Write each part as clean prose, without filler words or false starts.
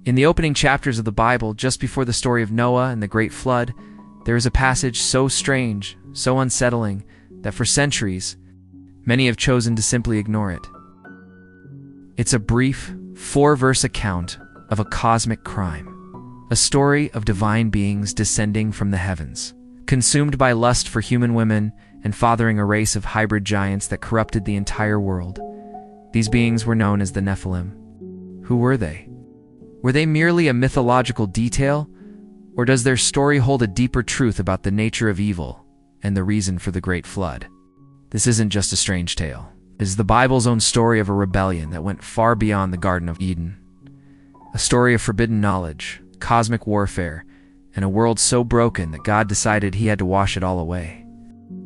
In the opening chapters of the Bible, just before the story of Noah and the Great Flood, there is a passage so strange, so unsettling, that for centuries, many have chosen to simply ignore it. It's a brief, 4-verse account of a cosmic crime, a story of divine beings descending from the heavens, consumed by lust for human women and fathering a race of hybrid giants that corrupted the entire world. These beings were known as the Nephilim. Who were they? Were they merely a mythological detail, or does their story hold a deeper truth about the nature of evil and the reason for the Great Flood? This isn't just a strange tale. It is the Bible's own story of a rebellion that went far beyond the Garden of Eden. A story of forbidden knowledge, cosmic warfare, and a world so broken that God decided he had to wash it all away.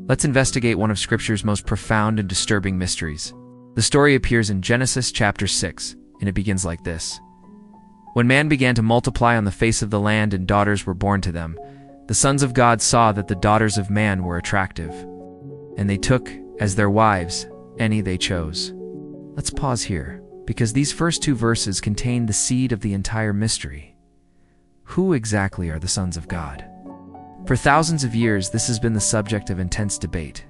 Let's investigate one of Scripture's most profound and disturbing mysteries. The story appears in Genesis chapter 6, and it begins like this. When man began to multiply on the face of the land and daughters were born to them, the sons of God saw that the daughters of man were attractive, and they took, as their wives, any they chose. Let's pause here, because these first 2 verses contain the seed of the entire mystery. Who exactly are the sons of God? For thousands of years, this has been the subject of intense debate.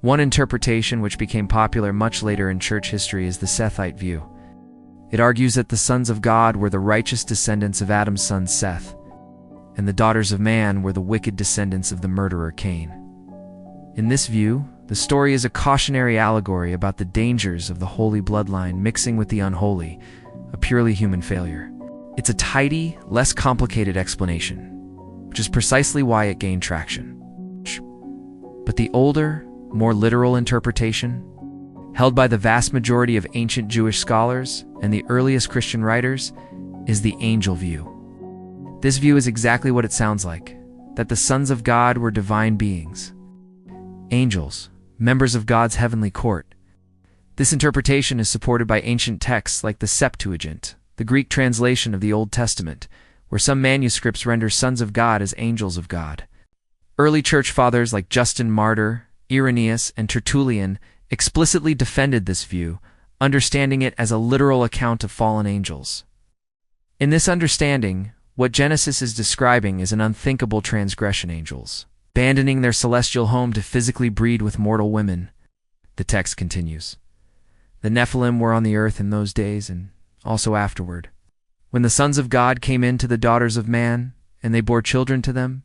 One interpretation, which became popular much later in church history, is the Sethite view. It argues that the sons of God were the righteous descendants of Adam's son Seth, and the daughters of man were the wicked descendants of the murderer Cain. In this view, the story is a cautionary allegory about the dangers of the holy bloodline mixing with the unholy, a purely human failure. It's a tidy, less complicated explanation, which is precisely why it gained traction. But the older, more literal interpretation, held by the vast majority of ancient Jewish scholars and the earliest Christian writers, is the angel view. This view is exactly what it sounds like, that the sons of God were divine beings. Angels, members of God's heavenly court. This interpretation is supported by ancient texts like the Septuagint, the Greek translation of the Old Testament, where some manuscripts render sons of God as angels of God. Early church fathers like Justin Martyr, Irenaeus, and Tertullian explicitly defended this view, understanding it as a literal account of fallen angels. In this understanding, what Genesis is describing is an unthinkable transgression. Angels, abandoning their celestial home to physically breed with mortal women. The text continues. The Nephilim were on the earth in those days and also afterward. When the sons of God came in to the daughters of man, and they bore children to them,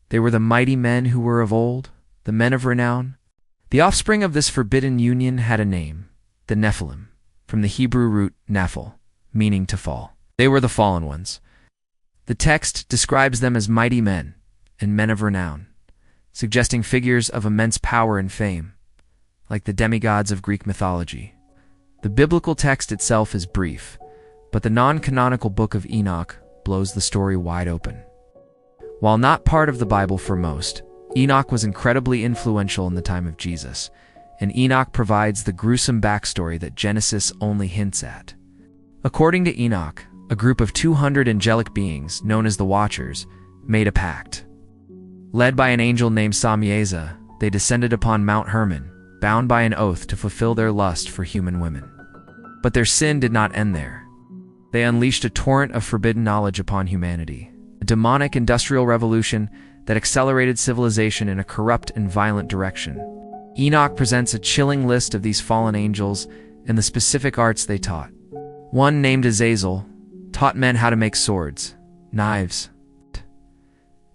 they were the mighty men who were of old, the men of renown. The offspring of this forbidden union had a name, the Nephilim, from the Hebrew root nephil, meaning to fall. They were the fallen ones. The text describes them as mighty men and men of renown, suggesting figures of immense power and fame, like the demigods of Greek mythology. The biblical text itself is brief, but the non-canonical Book of Enoch blows the story wide open. While not part of the Bible for most, Enoch was incredibly influential in the time of Jesus, and Enoch provides the gruesome backstory that Genesis only hints at. According to Enoch, a group of 200 angelic beings, known as the Watchers, made a pact. Led by an angel named Samieza, they descended upon Mount Hermon, bound by an oath to fulfill their lust for human women. But their sin did not end there. They unleashed a torrent of forbidden knowledge upon humanity, a demonic industrial revolution that accelerated civilization in a corrupt and violent direction. Enoch presents a chilling list of these fallen angels and the specific arts they taught. One, named Azazel, taught men how to make swords, knives,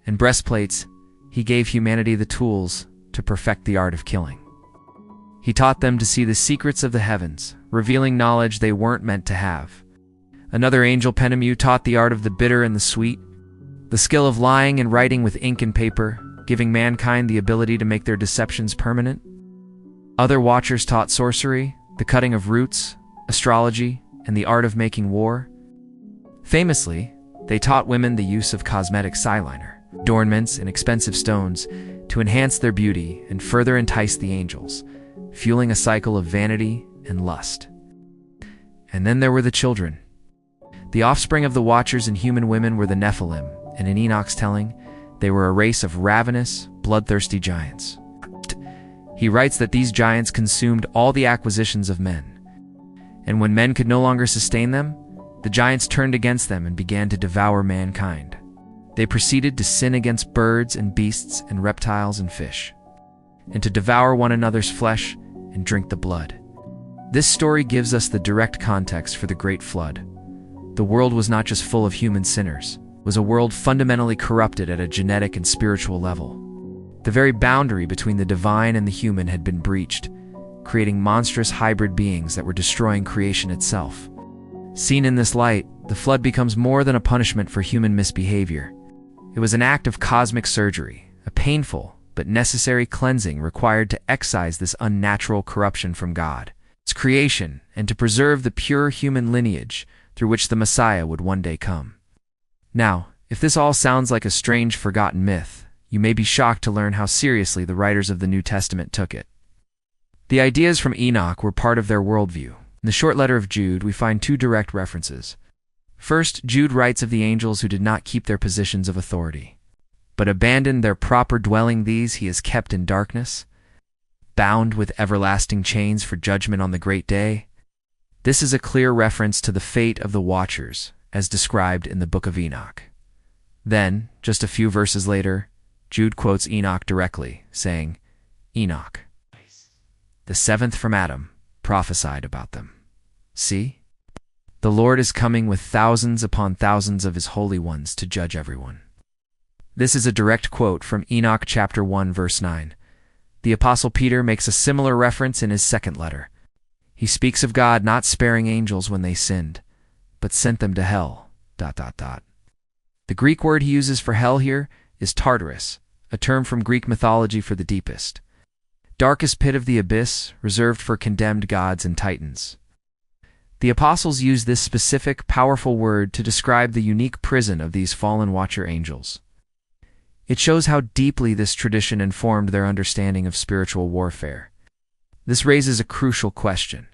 and breastplates. He gave humanity the tools to perfect the art of killing. He taught them to see the secrets of the heavens, revealing knowledge they weren't meant to have. Another angel, Penemu, taught the art of the bitter and the sweet, the skill of lying and writing with ink and paper, giving mankind the ability to make their deceptions permanent. Other watchers taught sorcery, the cutting of roots, astrology, and the art of making war. Famously, they taught women the use of cosmetic eyeliner, adornments, and expensive stones to enhance their beauty and further entice the angels, fueling a cycle of vanity and lust. And then there were the children. The offspring of the Watchers and human women were the Nephilim, and in Enoch's telling, they were a race of ravenous, bloodthirsty giants. He He writes that these giants consumed all the acquisitions of men. And when men could no longer sustain them, the giants turned against them and began to devour mankind. They proceeded to sin against birds and beasts and reptiles and fish, and to devour one another's flesh and drink the blood. This story gives us the direct context for the Great Flood. The world was not just full of human sinners, it was a world fundamentally corrupted at a genetic and spiritual level. The very boundary between the divine and the human had been breached, creating monstrous hybrid beings that were destroying creation itself. Seen in this light, the flood becomes more than a punishment for human misbehavior. It was an act of cosmic surgery, a painful but necessary cleansing required to excise this unnatural corruption from God, its creation, and to preserve the pure human lineage through which the Messiah would one day come. Now, if this all sounds like a strange, forgotten myth, you may be shocked to learn how seriously the writers of the New Testament took it. The ideas from Enoch were part of their worldview. In the short letter of Jude, we find two direct references. First, Jude writes of the angels who did not keep their positions of authority, but abandoned their proper dwelling. These he has kept in darkness, bound with everlasting chains for judgment on the great day. This is a clear reference to the fate of the watchers, as described in the Book of Enoch. Then, just a few verses later, Jude quotes Enoch directly, saying, "Enoch, the seventh from Adam, prophesied about them. See? The Lord is coming with thousands upon thousands of his holy ones to judge everyone." This is a direct quote from Enoch chapter 1, verse 9. The Apostle Peter makes a similar reference in his second letter. He speaks of God not sparing angels when they sinned, but sent them to hell, ... The Greek word he uses for hell here is Tartarus, a term from Greek mythology for the deepest, darkest pit of the abyss, reserved for condemned gods and titans. The apostles use this specific, powerful word to describe the unique prison of these fallen watcher angels. It shows how deeply this tradition informed their understanding of spiritual warfare. This raises a crucial question.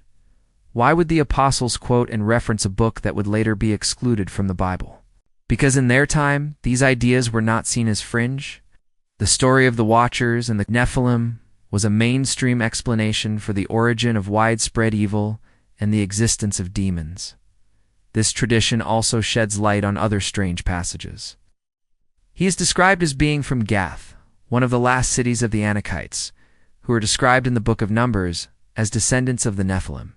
Why would the apostles quote and reference a book that would later be excluded from the Bible? Because in their time, these ideas were not seen as fringe. The story of the Watchers and the Nephilim was a mainstream explanation for the origin of widespread evil and the existence of demons. This tradition also sheds light on other strange passages. He is described as being from Gath, one of the last cities of the Anakites, who are described in the Book of Numbers as descendants of the Nephilim.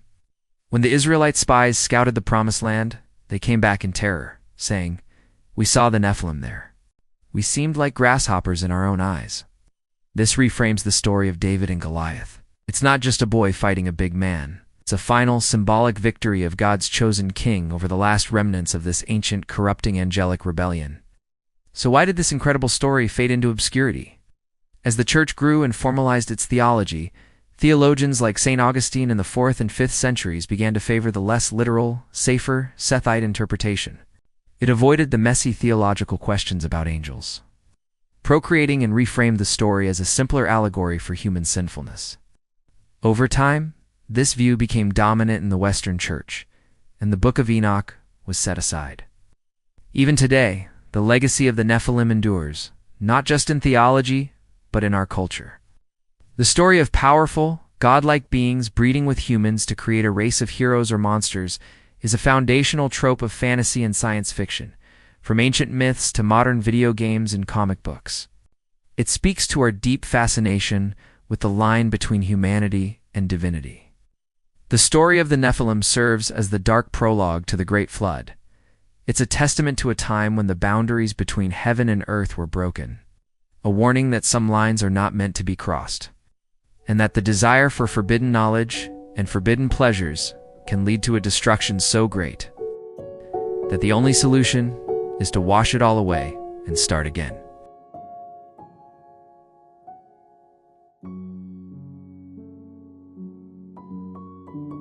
When the Israelite spies scouted the Promised Land, they came back in terror, saying, "We saw the Nephilim there. We seemed like grasshoppers in our own eyes." This reframes the story of David and Goliath. It's not just a boy fighting a big man. It's a final, symbolic victory of God's chosen king over the last remnants of this ancient, corrupting angelic rebellion. So why did this incredible story fade into obscurity? As the church grew and formalized its theology, theologians like St. Augustine in the 4th and 5th centuries began to favor the less literal, safer, Sethite interpretation. It avoided the messy theological questions about angels, procreating and reframed the story as a simpler allegory for human sinfulness. Over time, this view became dominant in the Western Church, and the Book of Enoch was set aside. Even today, the legacy of the Nephilim endures, not just in theology, but in our culture. The story of powerful, godlike beings breeding with humans to create a race of heroes or monsters is a foundational trope of fantasy and science fiction, from ancient myths to modern video games and comic books. It speaks to our deep fascination with the line between humanity and divinity. The story of the Nephilim serves as the dark prologue to the Great Flood. It's a testament to a time when the boundaries between heaven and earth were broken, a warning that some lines are not meant to be crossed, and that the desire for forbidden knowledge and forbidden pleasures can lead to a destruction so great that the only solution is to wash it all away and start again.